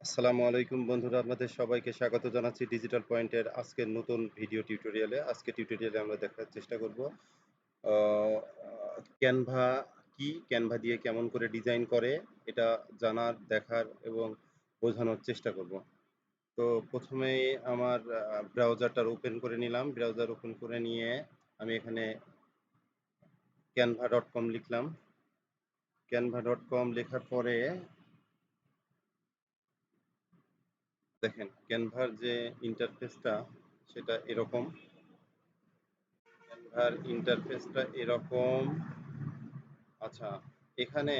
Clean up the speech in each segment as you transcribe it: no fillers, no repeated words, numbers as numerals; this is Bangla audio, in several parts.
আসসালামু আলাইকুম বন্ধুরা, আপনাদের সবাইকে স্বাগত জানাচ্ছি ডিজিটাল পয়েন্টের আজকের নতুন ভিডিও টিউটোরিয়ালে। আজকে টিউটোরিয়ালে আমরা দেখার চেষ্টা করব আ ক্যানভা কি, ক্যানভা দিয়ে কেমন করে ডিজাইন করে এটা জানার, দেখার এবং বোঝানোর চেষ্টা করব। তো ১ম এই আমার ব্রাউজারটা ওপেন করে নিলাম। ব্রাউজার ওপেন করে নিয়ে আমি এখানে canva.com লিখলাম। canva.com লেখার পরে দেখেন ক্যানভার যে ইন্টারফেসটা সেটা এরকম। ক্যানভার ইন্টারফেসটা এরকম। আচ্ছা, এখানে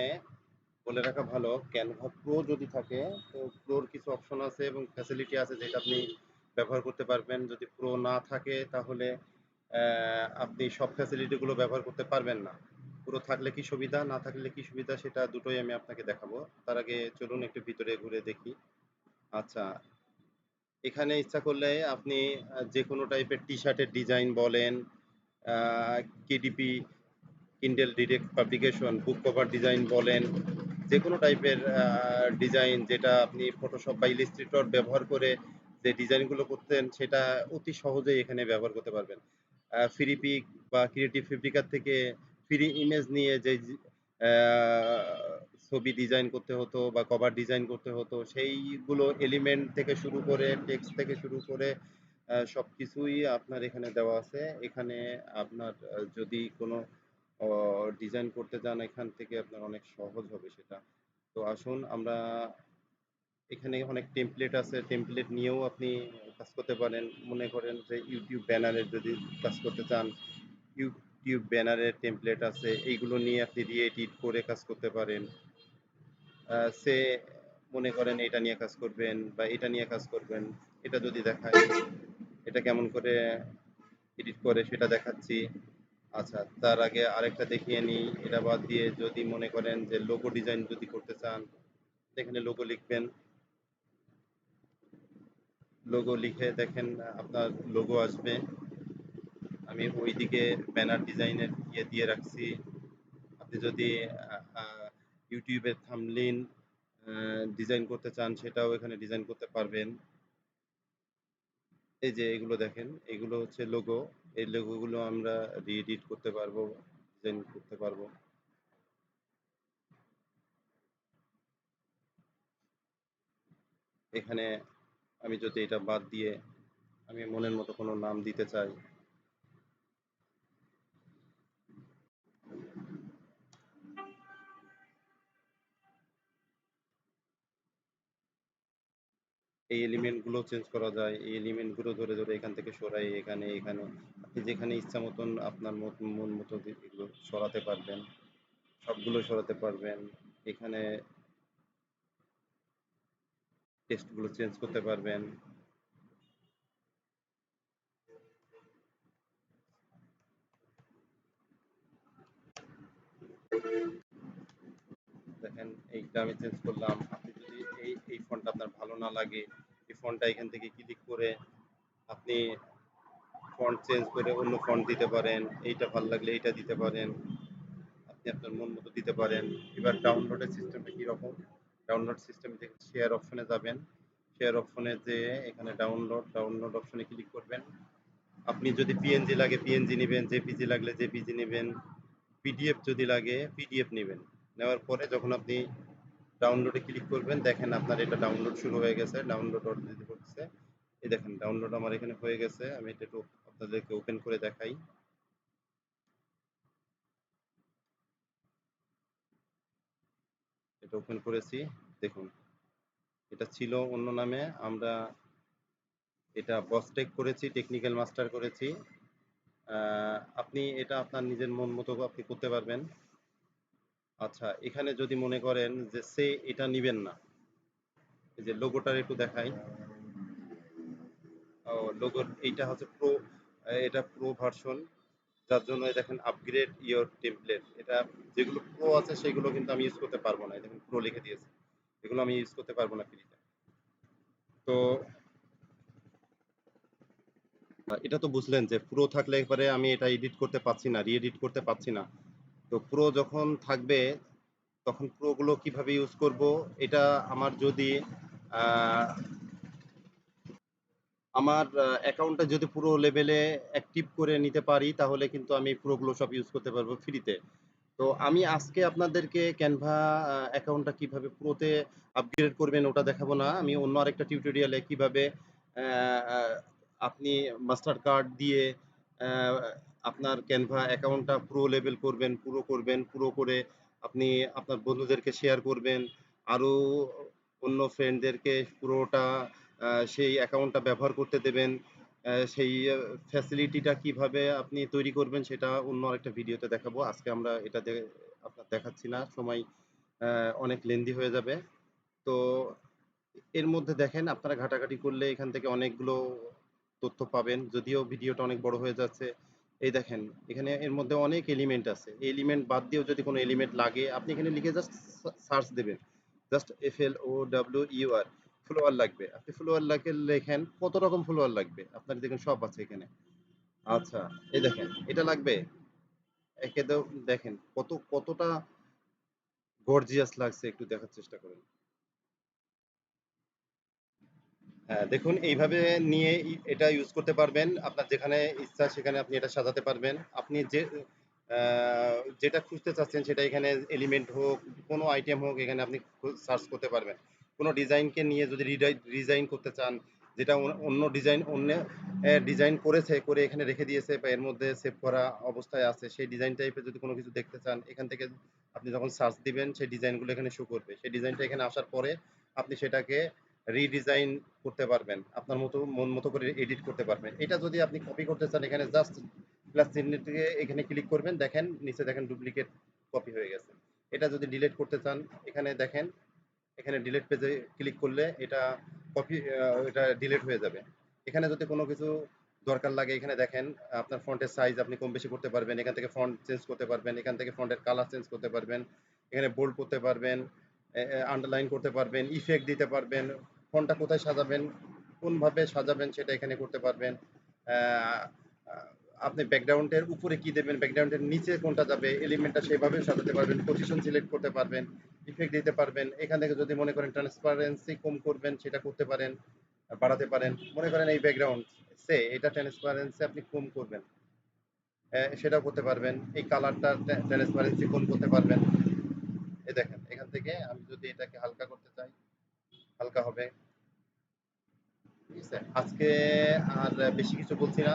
বলে রাখা ভালো, ক্যানভা প্রো যদি থাকে তো প্রোর কিছু অপশন আছে এবং ফ্যাসিলিটি আছে যেটা আপনি ব্যবহার করতে পারবেন। যদি প্রো না থাকে তাহলে আপনি সব ফ্যাসিলিটিগুলো ব্যবহার করতে পারবেন না। প্রো থাকলে কি সুবিধা, না থাকলে কি সুবিধা সেটা দুটোই আমি আপনাকে দেখাবো। তার আগে চলুন একটু ভিতরে ঘুরে দেখি। আচ্ছা, এখানে ইচ্ছা করলে আপনি যেকোনো টাইপের টি-শার্টের ডিজাইন বলেন, uh KDP Kindle direct publication, book cover design বলেন, যেকোনো টাইপের ডিজাইন যেটা আপনি ফটোশপ বা ইলাস্ট্রেটর ব্যবহার করে যে ডিজাইনগুলো করতেন সেটা অতি সহজেই এখানে ব্যবহার করতে পারবেন। ফ্রি পিক বা ক্রিয়েটিভ ফেব্রিকার থেকে ফ্রি ইমেজ নিয়ে যে আ ছবি ডিজাইন করতে হতো বা কভার ডিজাইন করতে হতো সেইগুলো এলিমেন্ট থেকে শুরু করে টেক্সট থেকে শুরু করে সবকিছুই আপনার এখানে দেওয়া আছে। এখানে আপনার যদি কোনো অ ডিজাইন করতে যান এখান থেকে আপনার অনেক সহজ হবে সেটা। তো আসুন আমরা এখানে অনেক টেমপ্লেট আছে। টেমপ্লেট নিয়েও আপনি কাজ করতে পারেন। মনে করেন যে YouTube ব্যানারের যদি কাজ করতে চান, YouTube ব্যানারের টেমপ্লেট আছে। এইগুলো নিয়ে আপনি রি-এডিট করে কাজ করতে পারেন। সে মনে করেন এটা নিয়ে কাজ করবেন বা এটা নিয়ে কাজ করবেন। এটা যদি দেখাই, এটা কেমন করে এডিট করে সেটা দেখাচ্ছি। আচ্ছা, তার আগে আরেকটা দেখিয়ে নিই। এটা বাদ দিয়ে যদি মনে করেন যে লোগো ডিজাইন যদি করতে চান, এখানে লোগো লিখবেন। লোগো লিখে দেখেন আপনার লোগো আসবে। আমি ওইদিকে ব্যানার ডিজাইনের দিয়ে রাখছি। আপনি যদি আ আ YouTube এর থাম্বনেইল ডিজাইন করতে চান সেটাও এখানে ডিজাইন করতে পারবেন। এই যে এগুলো দেখেন, এগুলো হচ্ছে লোগো। এই লোগোগুলো আমরা রি-এডিট করতে পারবো, ডিজাইন করতে পারবো। এখানে আমি যদি এটা বাদ দিয়ে আমি মনের মতো কোনো নাম দিতে চাই, এই এলিমেন্ট গুলো চেঞ্জ করা যায়। এই এলিমেন্ট গুলো ধরে এখান থেকে সরাই এখানে আপনি যেখানে ইচ্ছা মতন আপনার মন মতো এগুলো সরাতে পারবেন। সবগুলো সরাতে পারবেন। এখানে টেক্সট গুলো চেঞ্জ করতে পারবেন। দেখেন এইটা আমি চেঞ্জ করলাম। আপনি যদি এই ফন্টটা আপনার ভালো না লাগে, এই ফন্টটা এখান থেকে ক্লিক করে আপনি ফন্ট চেঞ্জ করে অন্য ফন্ট দিতে পারেন। এইটা ভাল লাগলে এইটা দিতে পারেন। আপনি আপনার মন মতো দিতে পারেন। এবার ডাউনলোডের সিস্টেমটা কিরকম? ডাউনলোড সিস্টেম থেকে শেয়ার অপশনে যাবেন। শেয়ার অপশনে যেয়ে এখানে ডাউনলোড অপশনে ক্লিক করবেন। আপনি যদি পিএনজি লাগে পিএনজি নিবেন, জেপিজি লাগলে জেপিজি নিবেন, পিডিএফ যদি লাগে পিডিএফ নিবেন। নেওয়ার পরে যখন আপনি ডাউনলোডে ক্লিক করবেন দেখেন আপনার এটা ডাউনলোড শুরু হয়ে গেছে। ডাউনলোড অলরেডি হচ্ছে। এই দেখেন ডাউনলোড আমার এখানে হয়ে গেছে। আমি এটা একটু আপনাদেরকে ওপেন করে দেখাই। এটা ওপেন করেছি। দেখুন এটা ছিল অন্য নামে। আমরা এটা বসটেক করেছি, টেকনিক্যাল মাস্টার করেছি। আপনি এটা আপনার নিজের মন মতো আপনি করতে পারবেন। আচ্ছা, এখানে যদি মনে করেন যে এটা নিবেন না, এই যে লোগোটার একটু দেখাই। লোগোর এইটা হচ্ছে প্রো, এটা প্রো ভার্সন। যার জন্য এই দেখেন আপগ্রেড ইওর টেমপ্লেট। এটা যেগুলো প্রো আছে সেগুলো কিন্তু আমি ইউজ করতে পারবো না। এই দেখেন প্রো লিখে দিয়েছে। এগুলো আমি ইউজ করতে পারবো না ফ্রিতে। তো এটা তো বুঝলেন যে প্রো থাকলে একবারে আমি এটা এডিট করতে পারছি না, রি-এডিট করতে পারছি না। তো প্রো যখন থাকবে তখন প্রো গুলো কিভাবে ইউজ করব, এটা আমার যদি আহ, আমার অ্যাকাউন্টটা যদি পুরো লেভেলে অ্যাক্টিভ করে নিতে পারি তাহলে কিন্তু আমি পুরোগুলো সব ইউজ করতে পারবো ফ্রিতে। তো আমি আজকে আপনাদেরকে ক্যানভা অ্যাকাউন্টটা কিভাবে প্রোতে আপগ্রেড করবেন ওটা দেখাবো না। আমি অন্য আরেকটা টিউটোরিয়ালে কিভাবে আহ, আহ, আপনি মাস্টার কার্ড দিয়ে আহ, আপনার ক্যানভা অ্যাকাউন্টটা প্রো লেভেল করবেন, পুরো করে আপনি আপনার বন্ধুদেরকে শেয়ার করবেন, আরো অন্য ফ্রেন্ডদেরকে পুরোটা সেই অ্যাকাউন্টটা ব্যবহার করতে দেবেন। সেই ফ্যাসিলিটিটা কিভাবে আপনি তৈরি করবেন সেটা অন্য আরেকটা ভিডিওতে দেখাবো। আজকে আমরা এটাতে আপনার দেখাচ্ছি না, সময় অনেক লেন্দি হয়ে যাবে। তো এর মধ্যে দেখেন আপনারা ঘাটাঘাটি করলে এখান থেকে অনেকগুলো তথ্য পাবেন, যদিও ভিডিওটা অনেক বড় হয়ে যাচ্ছে। এই দেখেন এখানে এর মধ্যে অনেক এলিমেন্ট আছে, এলিমেন্ট বাদ দিয়েও যদি কোনো এলিমেন্ট লাগে আপনি এখানে লিখে জাস্ট সার্চ দেবেন, জাস্ট FLOWER ফ্লোয়ার লাগবে, আপনি ফ্লোয়ার লাগে লেখেন, কত রকম ফ্লোয়ার লাগবে আপনার দেখেন সব আছে এখানে। আচ্ছা, এই দেখেন এটা লাগবে, একে দেখেন কতটা গর্জিয়াস লাগছে, একটু দেখার চেষ্টা করেন। হ্যাঁ, দেখুন এইভাবে নিয়ে এটা ইউজ করতে পারবেন। আপনার যেখানে ইচ্ছা সেখানে আপনি এটা সাজাতে পারবেন। আপনি যেটা খুঁজতে চাচ্ছেন সেটা এখানে এলিমেন্ট হোক, কোনো আইটেম হোক এখানে আপনি সার্চ করতে পারবেন। কোনো ডিজাইনকে নিয়ে যদি ডিজাইন করতে চান, যেটা অন্য ডিজাইন করেছে, করে এখানে রেখে দিয়েছে বা এর মধ্যে সেভ করা অবস্থায় আছে, সেই ডিজাইন টাইপের যদি কোনো কিছু দেখতে চান এখান থেকে আপনি যখন সার্চ দিবেন সেই ডিজাইনগুলো এখানে শো করবে। সেই ডিজাইনটা এখানে আসার পরে আপনি সেটাকে রিডিজাইন করতে পারবেন, আপনার মতো মন মতো করে এডিট করতে পারবেন। এটা যদি আপনি কপি করতে চান এখানে জাস্ট প্লাস চিহ্নটিকে এখানে ক্লিক করবেন, দেখেন নিচে দেখেন ডুপ্লিকেট কপি হয়ে গেছে। এটা যদি ডিলিট করতে চান এখানে দেখেন, এখানে ডিলিট পেজে ক্লিক করলে এটা এটা ডিলিট হয়ে যাবে। এখানে যদি কোনো কিছু দরকার লাগে এখানে দেখেন আপনার ফন্টের সাইজ আপনি কম বেশি করতে পারবেন, এখান থেকে ফন্ট চেঞ্জ করতে পারবেন, এখান থেকে ফন্টের কালার চেঞ্জ করতে পারবেন, এখানে বোল্ড করতে পারবেন, আন্ডারলাইন করতে পারবেন, ইফেক্ট দিতে পারবেন, ফন্টটা কোথায় সাজাবেন, কোনভাবে সাজাবেন সেটা এখানে করতে পারবেন। আহ, আহ, আপনি ব্যাকগ্রাউন্ডের উপরে কি দেবেন, ব্যাকগ্রাউন্ডের নিচে কোনটা যাবে, এলিমেন্টটা সেভাবে সাজাতে পারবেন, পজিশন সিলেক্ট করতে পারবেন, ইফেক্ট দিতে পারবেন। এখান থেকে যদি মনে করেন ট্রান্সপারেন্সি কম করবেন সেটা করতে পারেন, বাড়াতে পারেন। মনে করেন এই ব্যাকগ্রাউন্ড এটা ট্রান্সপারেন্সি আপনি কম করবেন, সেটাও করতে পারবেন। এই কালারটা ট্রান্সপারেন্সি কম করতে পারবেন। এই দেখেন এখান থেকে আমি যদি এটাকে হালকা করতে চাই হালকা হবে। ঠিক আছে, আজকে আর বেশি কিছু বলছি না,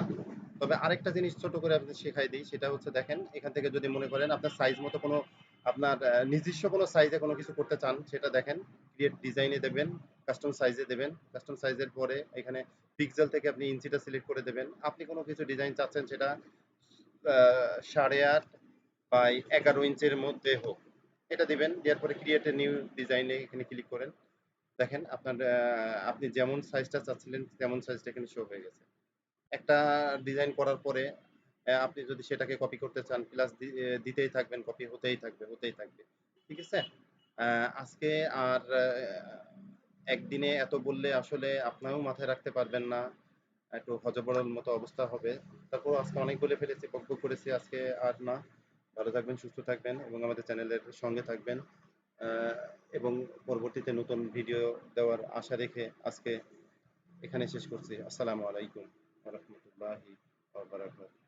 তবে আরেকটা জিনিস ছোট করে আপনাদের শেখাই দিই, সেটা হচ্ছে দেখেন এখান থেকে যদি মনে করেন আপনার সাইজ মতো কোনো আপনার নিজস্ব কোনো সাইজে কোনো কিছু করতে চান সেটা দেখেন ক্রিয়েট ডিজাইনে দেবেন, কাস্টম সাইজে দেবেন, কাস্টম সাইজের পরে এখানে পিক্সেল থেকে আপনি ইঞ্চিটা সিলেক্ট করে দেবেন। আপনি কোনো কিছু ডিজাইন চাচ্ছেন সেটা 8.5 বাই 11 ইঞ্চের মধ্যে হোক, এটা দিবেন, দেওয়ার পরে ক্রিয়েট এ নিউ ডিজাইনে এখানে ক্লিক করেন। দেখেন আপনার আপনি যেমন সাইজটা চাচ্ছিলেন তেমন সাইজটা এখানে শো হয়ে গেছে। একটা ডিজাইন করার পরে আপনি যদি সেটাকে কপি করতে চান প্লাস দিতেই থাকবেন, কপি হতেই থাকবে। ঠিক আছে? আজকে আর একদিনে এত বললে আসলে আপনারাও মাথায় রাখতে পারবেন না, একটু হযবরল মতো অবস্থা হবে। তারপর আজকে অনেক বলে ফেলেছি, বকবক করেছি, আজকে আর না। ভালো থাকবেন, সুস্থ থাকবেন এবং আমাদের চ্যানেলের সঙ্গে থাকবেন। আহ, এবং পরবর্তীতে নতুন ভিডিও দেওয়ার আশা রেখে আজকে এখানে শেষ করছি। আসসালামু আলাইকুম ওয়া রাহমাতুল্লাহি ওয়া বারাকাতুহু।